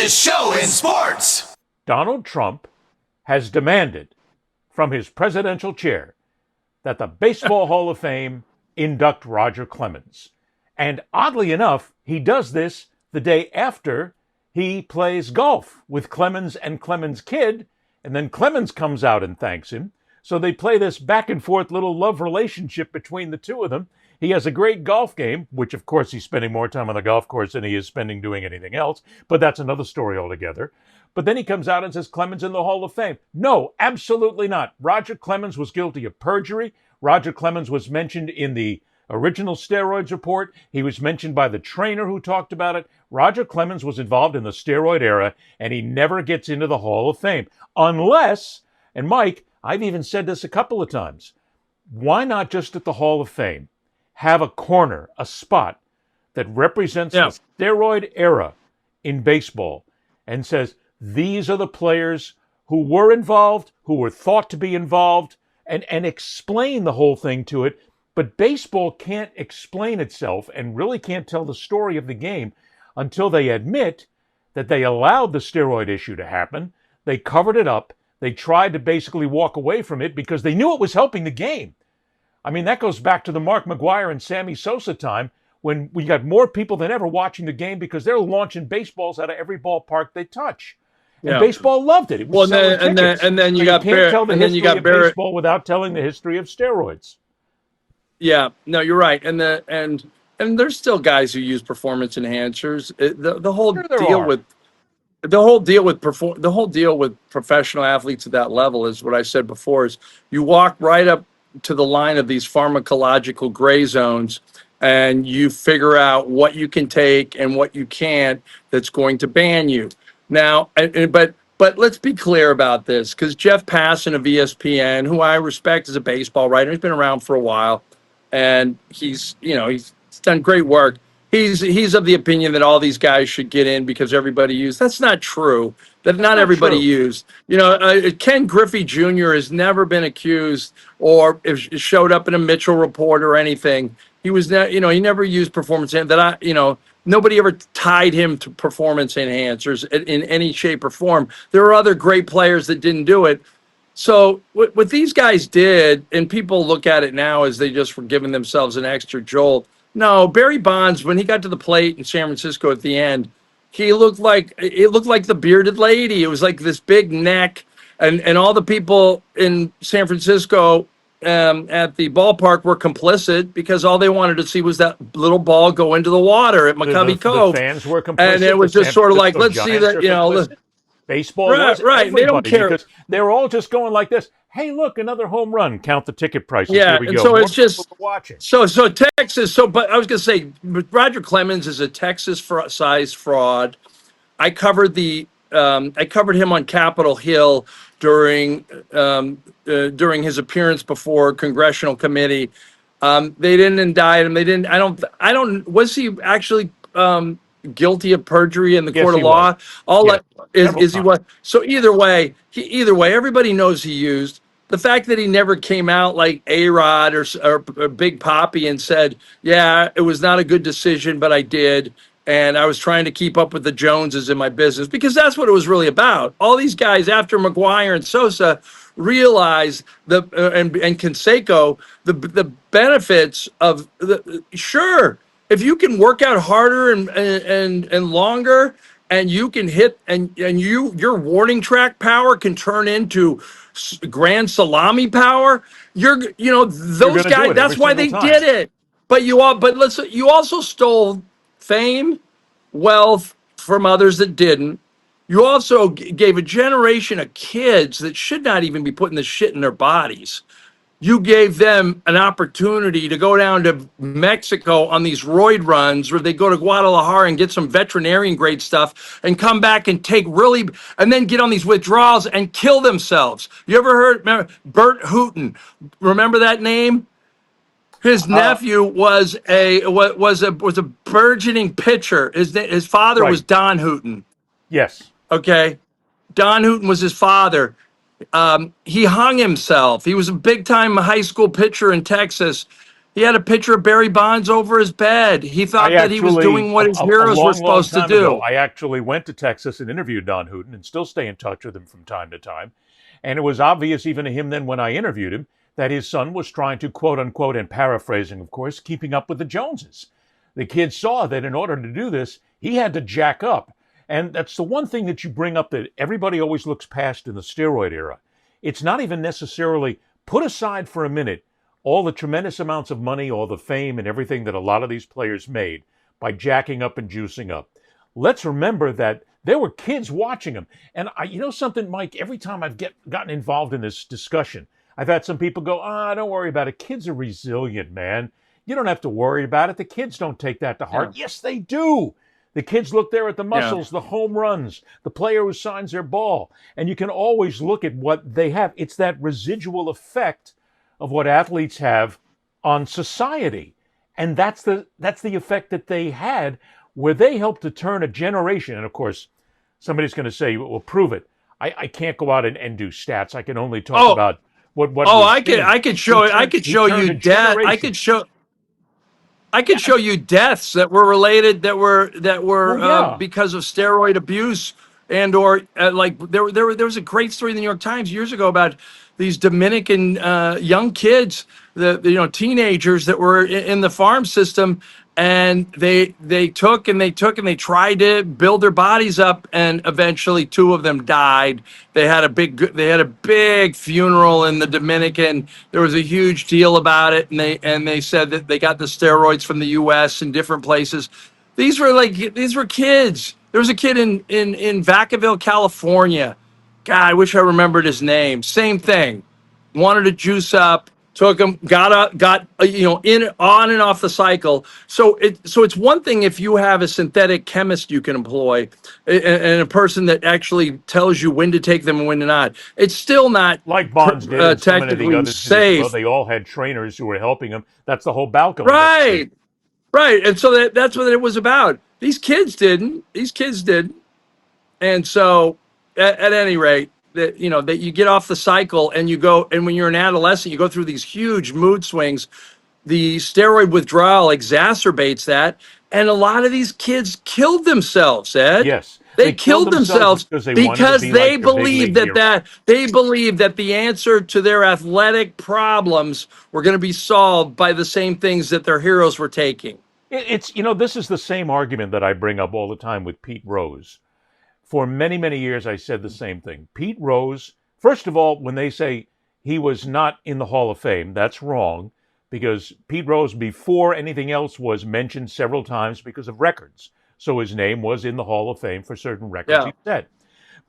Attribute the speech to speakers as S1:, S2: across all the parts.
S1: fastest show in sports.
S2: Donald Trump has demanded from his presidential chair that the Baseball Hall of Fame induct Roger Clemens. And oddly enough, he does this the day after he plays golf with Clemens and Clemens' kid, and then Clemens comes out and thanks him. So they play this back and forth little love relationship between the two of them. He has a great golf game, which of course he's spending more time on the golf course than he is spending doing anything else, but that's another story altogether. But then he comes out and says Clemens in the Hall of Fame. No, absolutely not. Roger Clemens was guilty of perjury. Roger Clemens was mentioned in the original steroids report. He was mentioned by the trainer who talked about it. Roger Clemens was involved in the steroid era, and he never gets into the Hall of Fame. Unless, and Mike, I've even said this a couple of times, why not just at the Hall of Fame have a corner, a spot that represents the steroid era in baseball and says, these are the players who were involved, who were thought to be involved, and explain the whole thing to it. But baseball can't explain itself and really can't tell the story of the game until they admit that they allowed the steroid issue to happen. They covered it up. They tried to basically walk away from it because they knew it was helping the game. I mean, that goes back to the Mark McGwire and Sammy Sosa time when we got more people than ever watching the game because they're launching baseballs out of every ballpark they touch. And baseball loved it. It was
S3: and then you got
S2: Barrett. Tell the
S3: and then you
S2: history
S3: got
S2: of
S3: Barrett.
S2: baseball without telling the history of steroids.
S3: Yeah, no, you're right. And there's still guys who use performance enhancers. The whole deal with professional athletes at that level is what I said before: is you walk right up to the line of these pharmacological gray zones, and you figure out what you can take and what you can't. That's going to ban you. Now, but let's be clear about this, because Jeff Passan of ESPN, who I respect as a baseball writer, he's been around for a while, and he's done great work. He's of the opinion that all these guys should get in because everybody used. That's not true. That not everybody used. Ken Griffey Jr. has never been accused or if showed up in a Mitchell report or anything. He was he never used performance nobody ever tied him to performance enhancers in any shape or form. There are other great players that didn't do it. So what these guys did, and people look at it now as they just were giving themselves an extra jolt. No, Barry Bonds, when he got to the plate in San Francisco at the end, it looked like the bearded lady. It was like this big neck, and all the people in San Francisco at the ballpark were complicit because all they wanted to see was that little ball go into the water at McCovey Cove.
S2: The fans were complicit.
S3: And it was just sort of like, let's see that,
S2: baseball
S3: right. They don't care.
S2: Because they're all just going like this. Hey, look, another home run. Count the ticket prices.
S3: Yeah,
S2: Here we
S3: and
S2: go.
S3: so
S2: More
S3: it's just
S2: watching.
S3: So Texas. But I was going to say, Roger Clemens is a Texas-sized fraud. I covered him on Capitol Hill during his appearance before Congressional Committee. They didn't indict him. They didn't. I don't. Was he actually guilty of perjury in the court of law? Is he what? So either way, everybody knows he used. The fact that he never came out like A-Rod or Big Papi and said, yeah, it was not a good decision, but I did. And I was trying to keep up with the Joneses in my business, because that's what it was really about. All these guys after McGwire and Sosa realized and Canseco, the benefits of sure, if you can work out harder and longer, and you can hit and your warning track power can turn into grand salami power. Those guys. That's why they did it. But you also stole fame, wealth from others that didn't. You also gave a generation of kids that should not even be putting the shit in their bodies. You gave them an opportunity to go down to Mexico on these roid runs where they go to Guadalajara and get some veterinarian grade stuff and come back and and then get on these withdrawals and kill themselves. You ever remember Bert Hooton? Remember that name? His nephew was a burgeoning pitcher. His father was Don Hooton.
S2: Yes.
S3: Okay. Don Hooton was his father. He hung himself. He was a big-time high school pitcher in Texas. He had a picture of Barry Bonds over his bed. He
S2: I
S3: thought that he was
S2: actually,
S3: doing what his
S2: a
S3: heroes were
S2: long, long
S3: supposed to
S2: time ago,
S3: do.
S2: I actually went to Texas and interviewed Don Hooten and still stay in touch with him from time to time. And it was obvious even to him then when I interviewed him that his son was trying to, quote unquote, and paraphrasing, of course, keeping up with the Joneses. The kid saw that in order to do this, he had to jack up. And that's the one thing that you bring up that everybody always looks past in the steroid era. It's not even necessarily put aside for a minute all the tremendous amounts of money, all the fame and everything that a lot of these players made by jacking up and juicing up. Let's remember that there were kids watching them. And you know something, Mike, every time I've gotten involved in this discussion, I've had some people go, don't worry about it. Kids are resilient, man. You don't have to worry about it. The kids don't take that to heart.
S3: Yeah.
S2: Yes, they do. The kids look there at the
S3: Yeah.
S2: muscles, the home runs, the player who signs their ball. And you can always look at what they have. It's that residual effect of what athletes have on society. And that's the effect that they had, where they helped to turn a generation. And of course, somebody's going to say, well, prove it. I can't go out and do stats. I can only talk about what
S3: I could show you death. I could show you deaths that were related, that were
S2: Well, yeah.
S3: because of steroid abuse, and or like there was a great story in the New York Times years ago about these Dominican young kids, the teenagers that were in the farm system, and they took and they tried to build their bodies up, and eventually two of them died. They had a big funeral in the Dominican. There was a huge deal about it, and they said that they got the steroids from the U.S. and different places. These were kids. There was a kid in Vacaville, California. God, I wish I remembered his name. Same thing. Wanted to juice up. Took him, got in on and off the cycle. So it's one thing if you have a synthetic chemist you can employ, and a person that actually tells you when to take them and when to not. It's still not
S2: like Bonds did, and so many of the
S3: technically
S2: others
S3: safe.
S2: well, they all had trainers who were helping them. That's the whole Balco.
S3: Right. And so that's what it was about. These kids didn't. And so, at any rate, that you get off the cycle and you go, and when you're an adolescent, you go through these huge mood swings. The steroid withdrawal exacerbates that, and a lot of these kids killed themselves. Ed,
S2: Yes,
S3: they killed themselves
S2: because they
S3: believed that the answer to their athletic problems were going to be solved by the same things that their heroes were taking.
S2: It's this is the same argument that I bring up all the time with Pete Rose. For many, many years, I said the same thing. Pete Rose, first of all, when they say he was not in the Hall of Fame, that's wrong, because Pete Rose, before anything else, was mentioned several times because of records. So his name was in the Hall of Fame for certain records he said.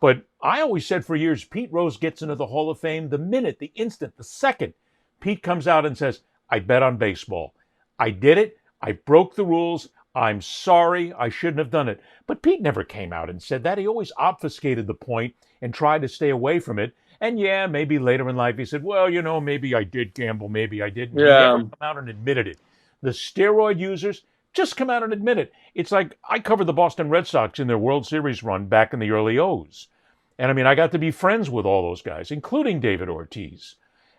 S2: But I always said for years, Pete Rose gets into the Hall of Fame the minute, the instant, the second Pete comes out and says, I bet on baseball. I did it. I broke the rules. I'm sorry, I shouldn't have done it. But Pete never came out and said that. He always obfuscated the point and tried to stay away from it. And yeah, maybe later in life he said, well, maybe I did gamble, maybe I didn't. He never come out and admitted it. The steroid users just come out and admit it. It's like I covered the Boston Red Sox in their World Series run back in the early O's. And I mean, I got to be friends with all those guys, including David Ortiz.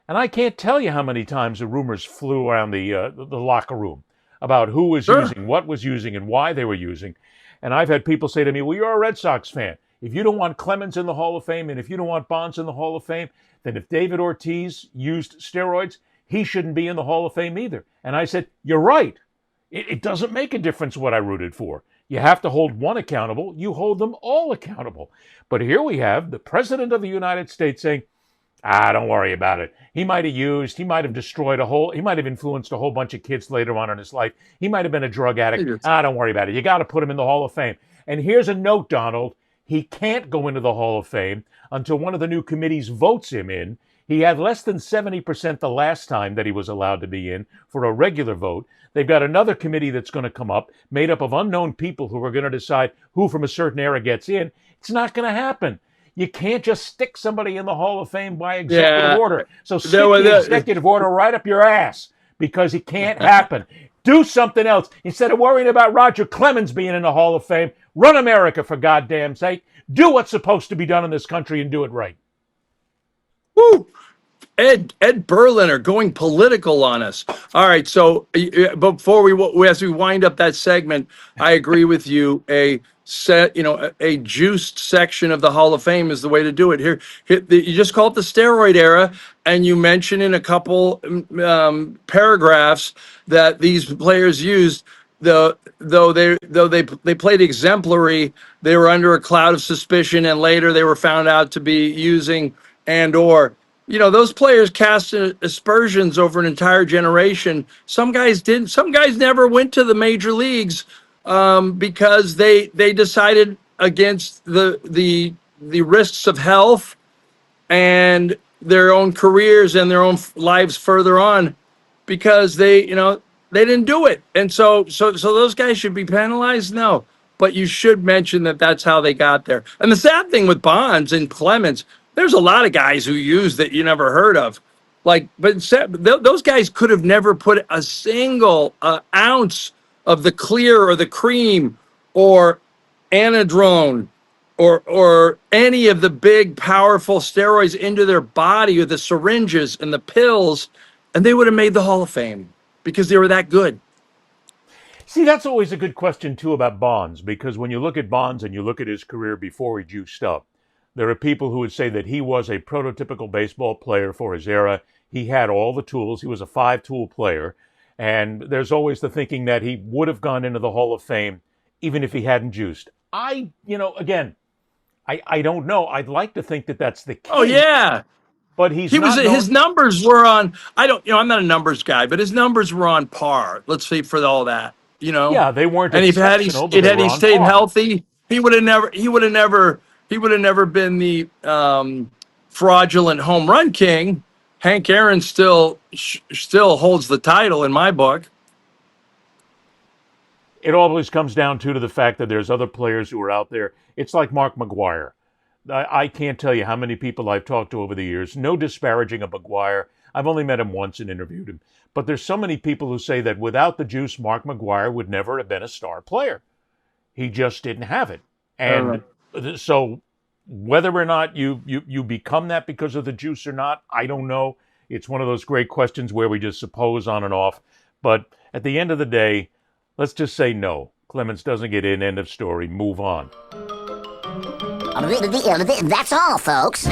S2: And I can't tell you how many times the rumors flew around the locker room about who was using, what was using, and why they were using. And I've had people say to me, well, you're a Red Sox fan. If you don't want Clemens in the Hall of Fame, and if you don't want Bonds in the Hall of Fame, then if David Ortiz used steroids, he shouldn't be in the Hall of Fame either. And I said, you're right. It doesn't make a difference what I rooted for. You have to hold one accountable. You hold them all accountable. But here we have the President of the United States saying, don't worry about it. He might have used, he might have destroyed he might have influenced a whole bunch of kids later on in his life. He might have been a drug addict. Don't worry about it. You got to put him in the Hall of Fame. And here's a note, Donald. He can't go into the Hall of Fame until one of the new committees votes him in. He had less than 70% the last time that he was allowed to be in for a regular vote. They've got another committee that's going to come up, made up of unknown people who are going to decide who from a certain era gets in. It's not going to happen. You can't just stick somebody in the Hall of Fame by executive order. So stick the executive order right up your ass, because it can't happen. Do something else. Instead of worrying about Roger Clemens being in the Hall of Fame, run America, for goddamn sake. Do what's supposed to be done in this country and do it right.
S3: Woo! Ed Berliner going political on us. All right, so before as we wind up that segment, I agree with you. A juiced section of the Hall of Fame is the way to do it. You just call it the steroid era, and you mention in a couple paragraphs that these players used. Though they played exemplary, they were under a cloud of suspicion, and later they were found out to be using those players cast aspersions over an entire generation. Some guys didn't. Some guys never went to the major leagues because they decided against the risks of health and their own careers and their own lives further on because they didn't do it. And so those guys should be penalized? No. But you should mention that that's how they got there. And the sad thing with Bonds and Clemens, there's a lot of guys who use that you never heard of. Those guys could have never put a single ounce of the clear or the cream or anadrone or any of the big, powerful steroids into their body or the syringes and the pills, and they would have made the Hall of Fame because they were that good.
S2: See, that's always a good question, too, about Bonds, because when you look at Bonds and you look at his career before he juiced up, there are people who would say that he was a prototypical baseball player for his era. He had all the tools. He was a five-tool player. And there's always the thinking that he would have gone into the Hall of Fame even if he hadn't juiced. I don't know. I'd like to think that that's the case.
S3: Oh, yeah.
S2: But
S3: his numbers were on, I'm not a numbers guy, but his numbers were on par. Let's see, for all that,
S2: Yeah, they weren't
S3: and
S2: exceptional, but
S3: had
S2: they
S3: he
S2: were on
S3: stayed
S2: par.
S3: healthy, he would have never been the fraudulent home run king. Hank Aaron still holds the title in my book.
S2: It always comes down to the fact that there's other players who are out there. It's like Mark McGwire. I can't tell you how many people I've talked to over the years. No disparaging of McGwire. I've only met him once and interviewed him. But there's so many people who say that without the juice, Mark McGwire would never have been a star player. He just didn't have it. And so whether or not you become that because of the juice or not, I don't know. It's one of those great questions where we just suppose on and off. But at the end of the day, let's just say no. Clemens doesn't get in, end of story, move on.
S4: That's all, folks.